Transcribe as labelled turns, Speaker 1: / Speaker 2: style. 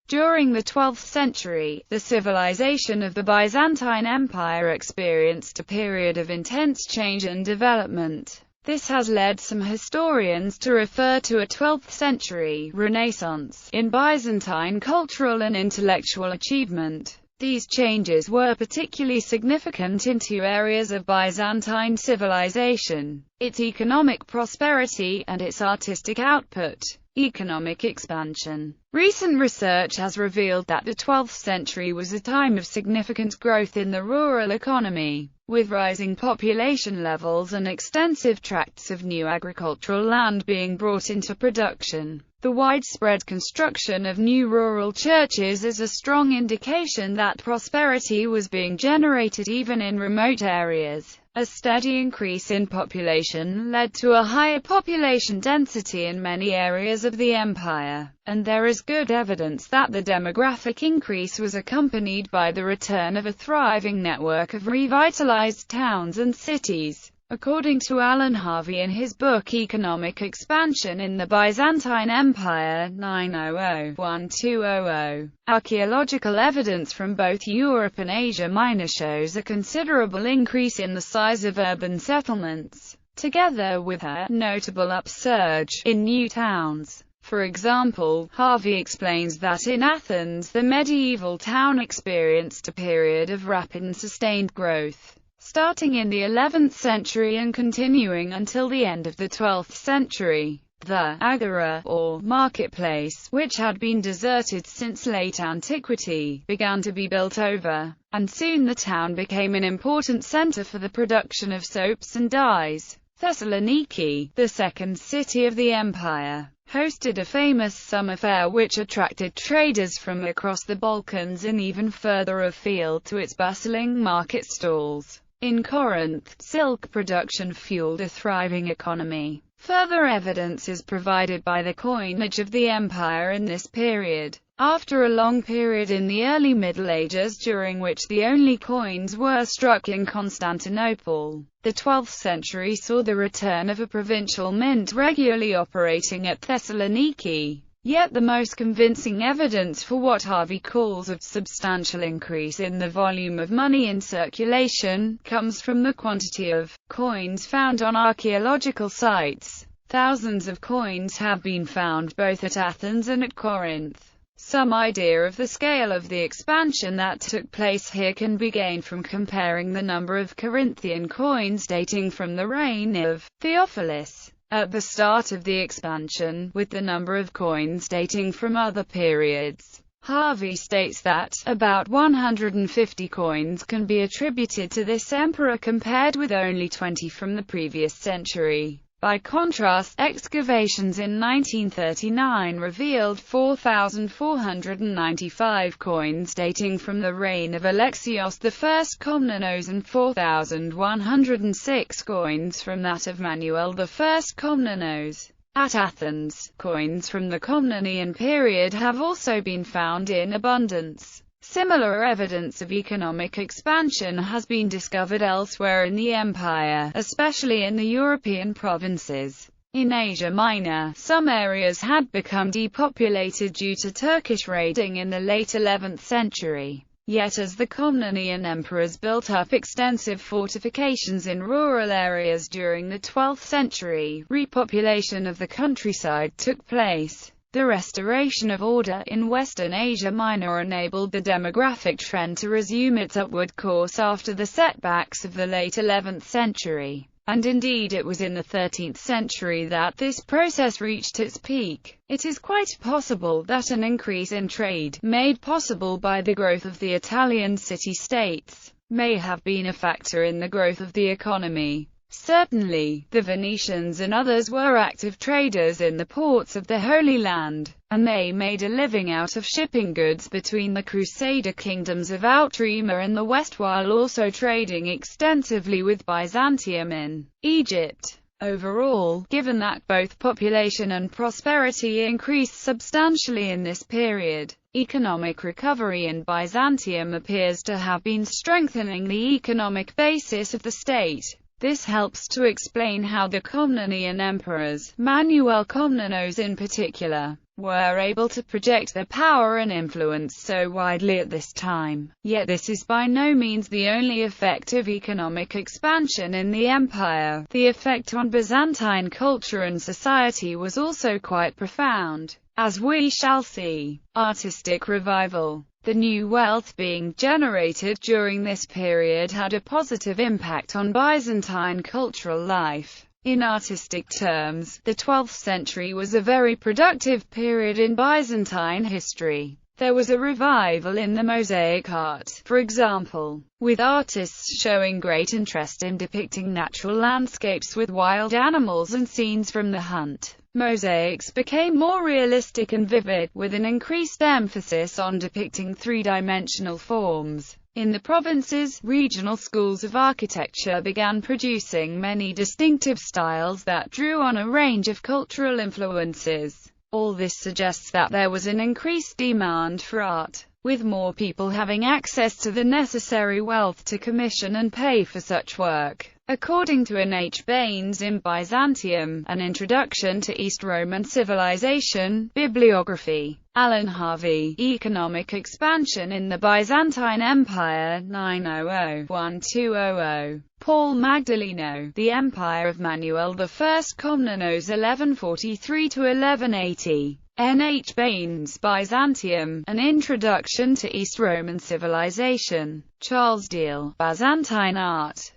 Speaker 1: During the 12th century, the civilization of the Byzantine Empire experienced a period of intense change and development. This has led some historians to refer to a 12th century Renaissance in Byzantine cultural and intellectual achievement. These changes were particularly significant in two areas of Byzantine civilization: its economic prosperity and its artistic output. Economic expansion. Recent research has revealed that the 12th century was a time of significant growth in the rural economy, with rising population levels and extensive tracts of new agricultural land being brought into production. The widespread construction of new rural churches is a strong indication that prosperity was being generated even in remote areas. A steady increase in population led to a higher population density in many areas of the empire, and there is good evidence that the demographic increase was accompanied by the return of a thriving network of revitalized towns and cities. According to Alan Harvey in his book Economic Expansion in the Byzantine Empire 900–1200, archaeological evidence from both Europe and Asia Minor shows a considerable increase in the size of urban settlements, together with a notable upsurge in new towns. For example, Harvey explains that in Athens the medieval town experienced a period of rapid and sustained growth, starting in the 11th century and continuing until the end of the 12th century. The agora, or marketplace, which had been deserted since late antiquity, began to be built over, and soon the town became an important center for the production of soaps and dyes. Thessaloniki, the second city of the empire, hosted a famous summer fair which attracted traders from across the Balkans and even further afield to its bustling market stalls. In Corinth, silk production fueled a thriving economy. Further evidence is provided by the coinage of the empire in this period. After a long period in the early Middle Ages during which the only coins were struck in Constantinople, the 12th century saw the return of a provincial mint regularly operating at Thessaloniki. Yet the most convincing evidence for what Harvey calls a substantial increase in the volume of money in circulation comes from the quantity of coins found on archaeological sites. Thousands of coins have been found both at Athens and at Corinth. Some idea of the scale of the expansion that took place here can be gained from comparing the number of Corinthian coins dating from the reign of Theophilus at the start of the expansion, with the number of coins dating from other periods. Harvey states that about 150 coins can be attributed to this emperor compared with only 20 from the previous century. By contrast, excavations in 1939 revealed 4,495 coins dating from the reign of Alexios I Komnenos and 4,106 coins from that of Manuel I Komnenos. At Athens, coins from the Komnenian period have also been found in abundance. Similar evidence of economic expansion has been discovered elsewhere in the empire, especially in the European provinces. In Asia Minor, some areas had become depopulated due to Turkish raiding in the late 11th century. Yet as the Komnenian emperors built up extensive fortifications in rural areas during the 12th century, repopulation of the countryside took place. The restoration of order in Western Asia Minor enabled the demographic trend to resume its upward course after the setbacks of the late 11th century. And indeed it was in the 13th century that this process reached its peak. It is quite possible that an increase in trade, made possible by the growth of the Italian city-states, may have been a factor in the growth of the economy. Certainly, the Venetians and others were active traders in the ports of the Holy Land, and they made a living out of shipping goods between the Crusader kingdoms of Outremer and the West while also trading extensively with Byzantium in Egypt. Overall, given that both population and prosperity increased substantially in this period, economic recovery in Byzantium appears to have been strengthening the economic basis of the state. This helps to explain how the Komnenian emperors, Manuel Komnenos in particular, were able to project their power and influence so widely at this time. Yet this is by no means the only effect of economic expansion in the empire. The effect on Byzantine culture and society was also quite profound, as we shall see. Artistic revival. The new wealth being generated during this period had a positive impact on Byzantine cultural life. In artistic terms, the 12th century was a very productive period in Byzantine history. There was a revival in the mosaic art, for example, with artists showing great interest in depicting natural landscapes with wild animals and scenes from the hunt. Mosaics became more realistic and vivid, with an increased emphasis on depicting three-dimensional forms. In the provinces, regional schools of architecture began producing many distinctive styles that drew on a range of cultural influences. All this suggests that there was an increased demand for art, with more people having access to the necessary wealth to commission and pay for such work. According to N. H. Baines in Byzantium, An Introduction to East Roman Civilization, Bibliography, Alan Harvey, Economic Expansion in the Byzantine Empire, 900-1200. Paul Magdaleno, The Empire of Manuel I Komnenos 1143-1180. N. H. Baines, Byzantium, An Introduction to East Roman Civilization. Charles Deal, Byzantine Art.